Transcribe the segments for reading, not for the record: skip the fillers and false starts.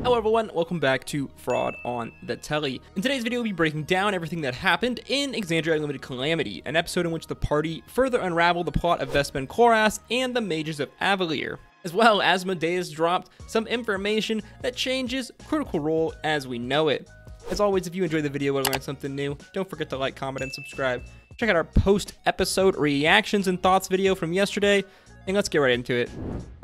Hello everyone, welcome back to Fraud on the Telly. In today's video, we'll be breaking down everything that happened in Exandria Unlimited Calamity, an episode in which the party further unraveled the plot of Vespin Koras and the Mages of Avalier. As well, Asmodeus dropped some information that changes Critical Role as we know it. As always, if you enjoyed the video or learned something new, don't forget to like, comment, and subscribe. Check out our post-episode reactions and thoughts video from yesterday, and let's get right into it.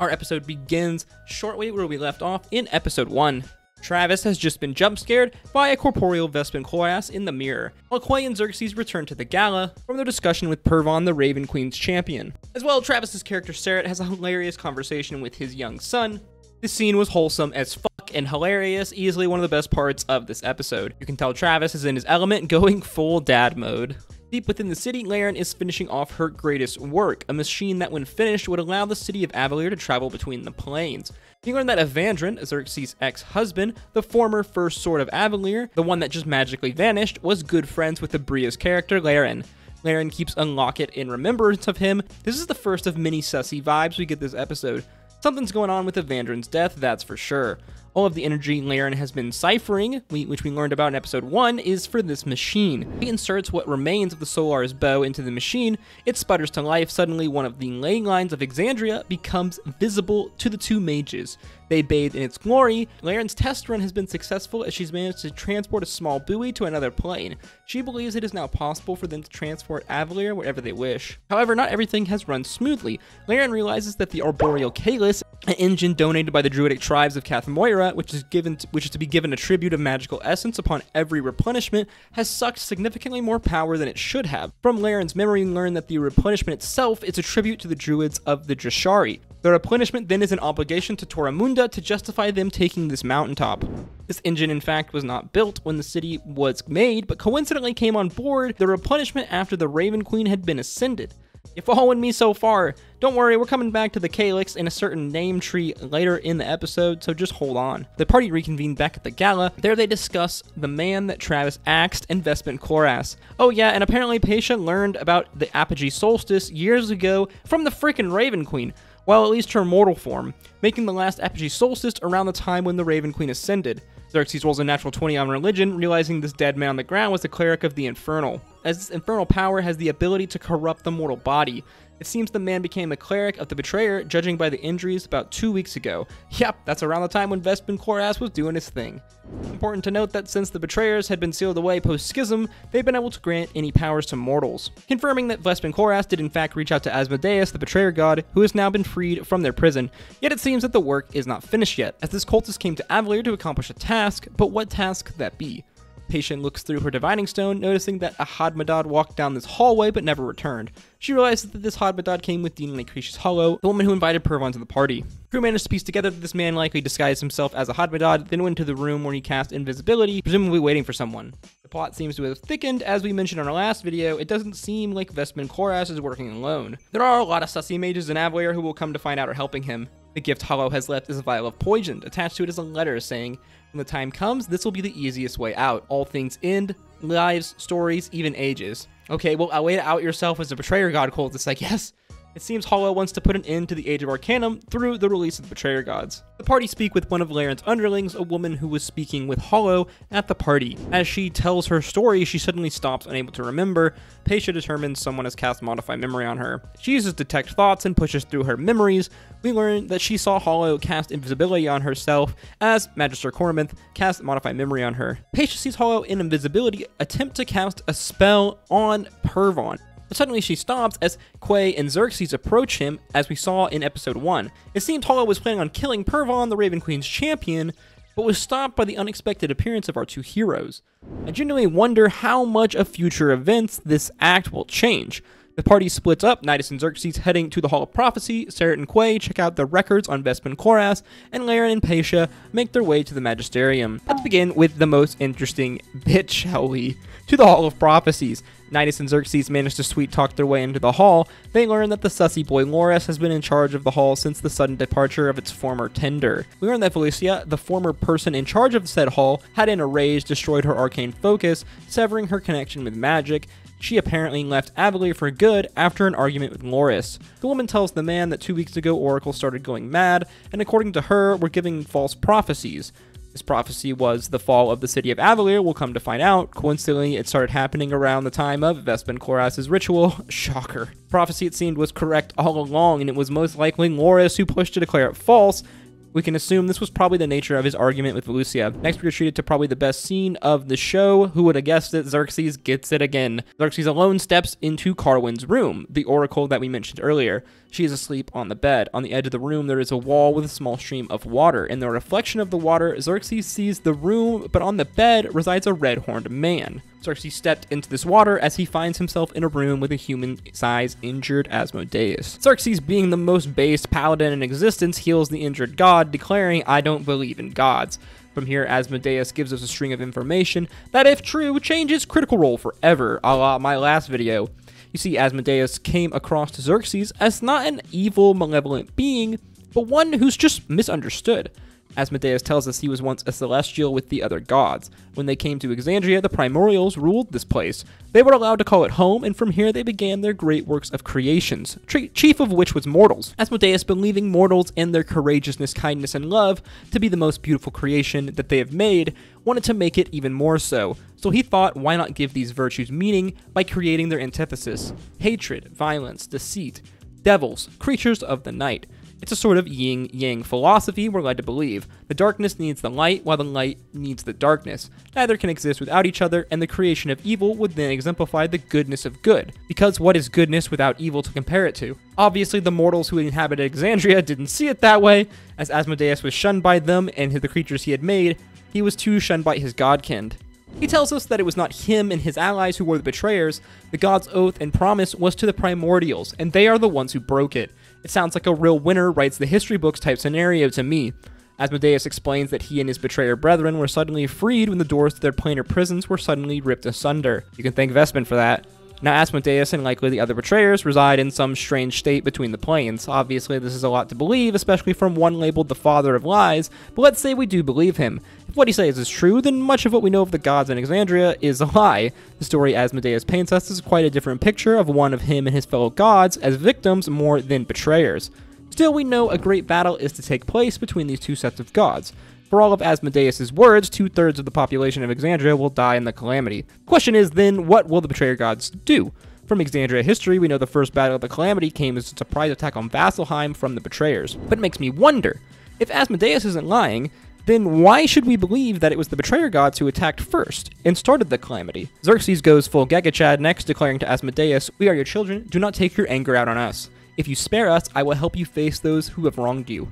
Our episode begins shortly where we left off in episode 1. Travis has just been jump scared by a corporeal Vespin Koras in the mirror, while Quay and Zerxus return to the gala from their discussion with Purvan, the Raven Queen's champion. As well, Travis's character Seret has a hilarious conversation with his young son. This scene was wholesome as fuck and hilarious, easily one of the best parts of this episode. You can tell Travis is in his element, going full dad mode. Deep within the city, Laeryn is finishing off her greatest work, a machine that when finished would allow the city of Avalier to travel between the planes. You learn that Evandrin, Zerxus' ex-husband, the former First Sword of Avalier, the one that just magically vanished, was good friends with the Bria's character, Laeryn. Laeryn keeps a locket in remembrance of him. This is the first of many sussy vibes we get this episode. Something's going on with Evandrin's death, that's for sure. All of the energy Laeryn has been ciphering, which we learned about in episode 1, is for this machine. He inserts what remains of the Solar's bow into the machine, it sputters to life. Suddenly one of the ley lines of Exandria becomes visible to the two mages. They bathe in its glory. Laeryn's test run has been successful as she's managed to transport a small buoy to another plane. She believes it is now possible for them to transport Avalier wherever they wish. However, not everything has run smoothly. Laeryn realizes that the arboreal Kalis, an engine donated by the druidic tribes of Kathmoira, which is to be given a tribute of magical essence upon every replenishment, has sucked significantly more power than it should have. From Laeryn's memory, we learn that the replenishment itself is a tribute to the druids of the Drashari. The replenishment then is an obligation to Toramunda to justify them taking this mountaintop. This engine, in fact, was not built when the city was made, but coincidentally came on board the replenishment after the Raven Queen had been ascended. You're following me so far? Don't worry, we're coming back to the Calyx in a certain name tree later in the episode, so just hold on. The party reconvened back at the gala. There they discuss the man that Travis axed and Vespin Koras. Oh yeah, and apparently Patia learned about the Apogee Solstice years ago from the frickin' Raven Queen. Well, at least her mortal form, making the last Apogee Solstice around the time when the Raven Queen ascended. Zerxus rolls a natural 20 on religion, realizing this dead man on the ground was the cleric of the Infernal, as this infernal power has the ability to corrupt the mortal body. It seems the man became a cleric of the Betrayer, judging by the injuries about 2 weeks ago. Yep, that's around the time when Vespin Koras was doing his thing. Important to note that since the Betrayers had been sealed away post-schism, they've been able to grant any powers to mortals, confirming that Vespin Koras did in fact reach out to Asmodeus, the Betrayer god, who has now been freed from their prison. Yet it seems that the work is not finished yet, as this cultist came to Avalier to accomplish a task, but what task could that be? Patient looks through her divining stone, noticing that a Hadmadad walked down this hallway but never returned. She realizes that this Hadmadad came with Dean Lucretius Hollow, the woman who invited Purvan to the party. Crew managed to piece together that this man likely disguised himself as a Hadmadad, then went to the room where he cast invisibility, presumably waiting for someone. The plot seems to have thickened. As we mentioned in our last video, it doesn't seem like Vespin Koras is working alone. There are a lot of sussy mages in Avalier who will come to find out are helping him. The gift Hollow has left is a vial of poison. Attached to it is a letter saying, "When the time comes, this will be the easiest way out. All things end, lives, stories, even ages." Okay, well, a way to out yourself as a Betrayer god cultist, I guess. It seems Hollow wants to put an end to the Age of Arcanum through the release of the Betrayer gods. The party speak with one of Laeryn's underlings, a woman who was speaking with Hollow at the party. As she tells her story, she suddenly stops, unable to remember. Patia determines someone has cast Modify Memory on her. She uses Detect Thoughts and pushes through her memories. We learn that she saw Hollow cast Invisibility on herself as Magister Corminth cast Modify Memory on her. Patia sees Hollow in Invisibility attempt to cast a spell on Purvan. But suddenly she stops as Quay and Zerxus approach him, as we saw in episode 1. It seemed Hollow was planning on killing Purvan, the Raven Queen's champion, but was stopped by the unexpected appearance of our two heroes. I genuinely wonder how much of future events this act will change. The party splits up, Nidus and Zerxus heading to the Hall of Prophecy. Seret and Quay check out the records on Vespin Koras, and Laeryn and Patia make their way to the Magisterium. Let's begin with the most interesting bit, shall we? To the Hall of Prophecies. Nidus and Zerxus manage to sweet-talk their way into the hall. They learn that the sussy boy Loris has been in charge of the hall since the sudden departure of its former tender. We learn that Felicia, the former person in charge of said hall, had in a rage destroyed her arcane focus, severing her connection with magic. She apparently left Avalier for good after an argument with Loris. The woman tells the man that 2 weeks ago Oracle started going mad, and according to her, were giving false prophecies. This prophecy was the fall of the city of Avalere. We'll come to find out. Coincidentally, it started happening around the time of Vespin Koras's ritual. Shocker. Prophecy, it seemed, was correct all along, and it was most likely Loris who pushed to declare it false. We can assume this was probably the nature of his argument with Volusia. Next, we are treated to probably the best scene of the show. Who would have guessed it? Zerxus gets it again. Zerxus alone steps into Carwin's room, the oracle that we mentioned earlier. She is asleep on the bed. On the edge of the room, there is a wall with a small stream of water. In the reflection of the water, Zerxus sees the room, but on the bed resides a red-horned man. Zerxus stepped into this water as he finds himself in a room with a human-sized injured Asmodeus. Zerxus, being the most based paladin in existence, heals the injured god, declaring, "I don't believe in gods." From here, Asmodeus gives us a string of information that, if true, changes Critical Role forever, a la my last video. You see, Asmodeus came across Zerxus as not an evil, malevolent being, but one who's just misunderstood. Asmodeus tells us he was once a celestial with the other gods. When they came to Exandria, the Primordials ruled this place. They were allowed to call it home, and from here they began their great works of creations, chief of which was mortals. Asmodeus, believing mortals and their courageousness, kindness, and love to be the most beautiful creation that they have made, wanted to make it even more so. So he thought, why not give these virtues meaning by creating their antithesis: hatred, violence, deceit, devils, creatures of the night. It's a sort of yin-yang philosophy, we're led to believe. The darkness needs the light, while the light needs the darkness. Neither can exist without each other, and the creation of evil would then exemplify the goodness of good. Because what is goodness without evil to compare it to? Obviously, the mortals who inhabited Exandria didn't see it that way. As Asmodeus was shunned by them and the creatures he had made, he was too shunned by his godkind. He tells us that it was not him and his allies who were the betrayers. The god's oath and promise was to the Primordials, and they are the ones who broke it. It sounds like a real winner writes the history books type scenario to me. Asmodeus explains that he and his betrayer brethren were suddenly freed when the doors to their planar prisons were suddenly ripped asunder. You can thank Vespin for that. Now, Asmodeus and likely the other betrayers reside in some strange state between the planes. Obviously, this is a lot to believe, especially from one labeled the father of lies, but let's say we do believe him. If what he says is true, then much of what we know of the gods in Exandria is a lie. The story Asmodeus paints us is quite a different picture of one of him and his fellow gods as victims more than betrayers. Still, we know a great battle is to take place between these two sets of gods. For all of Asmodeus' words, 2/3 of the population of Exandria will die in the Calamity. The question is then, what will the betrayer gods do? From Exandria history, we know the first battle of the Calamity came as a surprise attack on Vasselheim from the betrayers. But it makes me wonder, if Asmodeus isn't lying, then why should we believe that it was the betrayer gods who attacked first and started the Calamity? Zerxus goes full Gegachad next, declaring to Asmodeus, "We are your children, do not take your anger out on us. If you spare us, I will help you face those who have wronged you."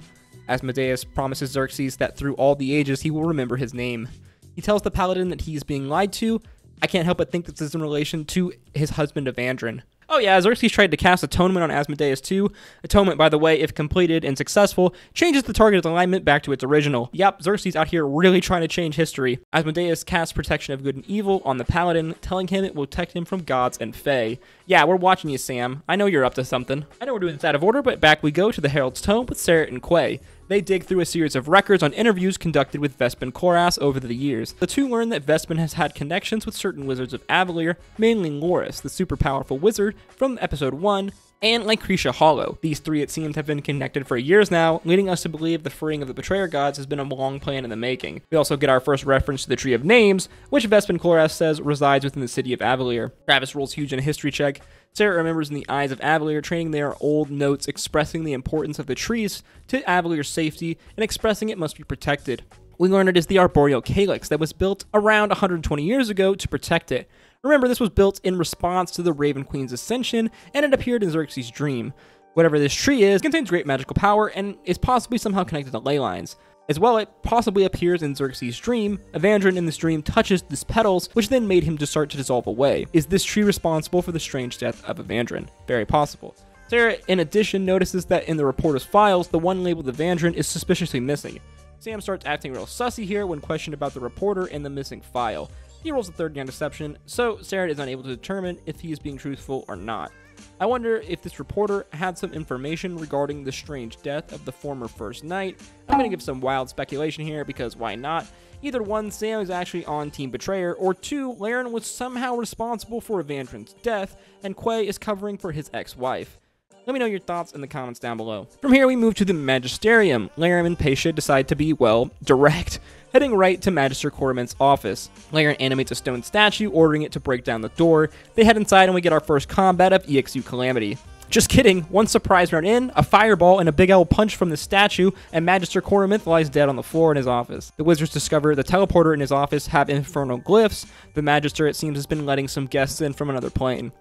Asmodeus promises Zerxus that through all the ages he will remember his name. He tells the paladin that he is being lied to. I can't help but think this is in relation to his husband Evandrin. Oh yeah, Zerxus tried to cast Atonement on Asmodeus too. Atonement, by the way, if completed and successful, changes the target's alignment back to its original. Yep, Zerxus out here really trying to change history. Asmodeus casts Protection of Good and Evil on the paladin, telling him it will protect him from gods and fae. Yeah, we're watching you, Sam. I know you're up to something. I know we're doing this out of order, but back we go to the Herold's Tome with Sarah and Quay. They dig through a series of records on interviews conducted with Vespin Koras over the years. The two learn that Vespin has had connections with certain wizards of Avalere, mainly Loris, the super powerful wizard from episode 1, and Lycretia Hollow. These three, it seems, have been connected for years now, leading us to believe the freeing of the betrayer gods has been a long plan in the making. We also get our first reference to the Tree of Names, which Vespin Koras says resides within the city of Avalere. Travis rolls huge in a history check. Sarah remembers in the Eyes of Avalere, training their old notes expressing the importance of the trees to Avalere's safety and expressing it must be protected. We learn it is the arboreal calyx that was built around 120 years ago to protect it. Remember, this was built in response to the Raven Queen's ascension, and it appeared in Zerxus' dream. Whatever this tree is, contains great magical power and is possibly somehow connected to ley lines. As well, it possibly appears in Zerxus' dream. Evandrin in this dream touches these petals, which then made him to start to dissolve away. Is this tree responsible for the strange death of Evandrin? Very possible. Sarah, in addition, notices that in the reporter's files, the one labeled Evandrin is suspiciously missing. Sam starts acting real sussy here when questioned about the reporter and the missing file. He rolls a 30 on deception, so Sarah is unable to determine if he is being truthful or not. I wonder if this reporter had some information regarding the strange death of the former First Knight. I'm going to give some wild speculation here because why not? Either one, Sam is actually on Team Betrayer, or two, Laeryn was somehow responsible for Evandrin's death, and Quay is covering for his ex-wife. Let me know your thoughts in the comments down below. From here, we move to the Magisterium. Laeryn and Patia decide to be, well, direct. heading right to Magister Quarterman's office. Laeryn animates a stone statue, ordering it to break down the door. They head inside and we get our first combat of EXU Calamity. Just kidding, one surprise round in, a fireball and a big L punch from the statue, and Magister Quarterman lies dead on the floor in his office. The wizards discover the teleporter in his office have infernal glyphs. The Magister, it seems, has been letting some guests in from another plane.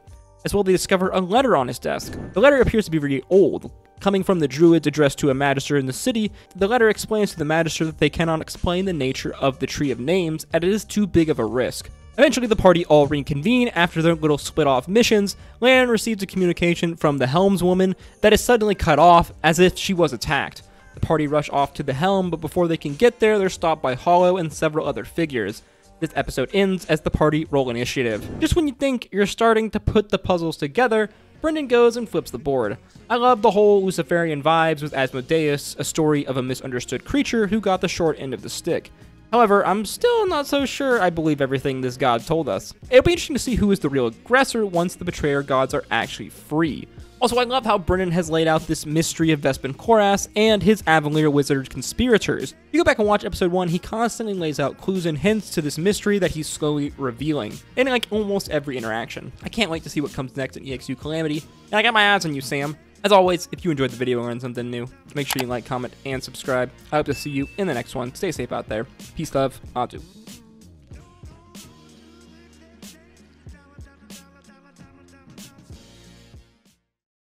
As well, they discover a letter on his desk. The letter appears to be really old. Coming from the druids addressed to a magister in the city, the letter explains to the magister that they cannot explain the nature of the Tree of Names, and it is too big of a risk. Eventually, the party all reconvene after their little split-off missions. Laeryn receives a communication from the helmswoman that is suddenly cut off, as if she was attacked. The party rush off to the helm, but before they can get there, they're stopped by Hollow and several other figures. This episode ends as the party roll initiative. Just when you think you're starting to put the puzzles together, Brennan goes and flips the board. I love the whole Luciferian vibes with Asmodeus, a story of a misunderstood creature who got the short end of the stick. However, I'm still not so sure I believe everything this god told us. It'll be interesting to see who is the real aggressor once the betrayer gods are actually free. Also, I love how Brennan has laid out this mystery of Vespin Koras and his Avalier wizard conspirators. If you go back and watch episode 1, he constantly lays out clues and hints to this mystery that he's slowly revealing in like almost every interaction. I can't wait to see what comes next in EXU Calamity, and I got my eyes on you, Sam. As always, if you enjoyed the video and learned something new, make sure you like, comment, and subscribe. I hope to see you in the next one. Stay safe out there. Peace, love, Atu.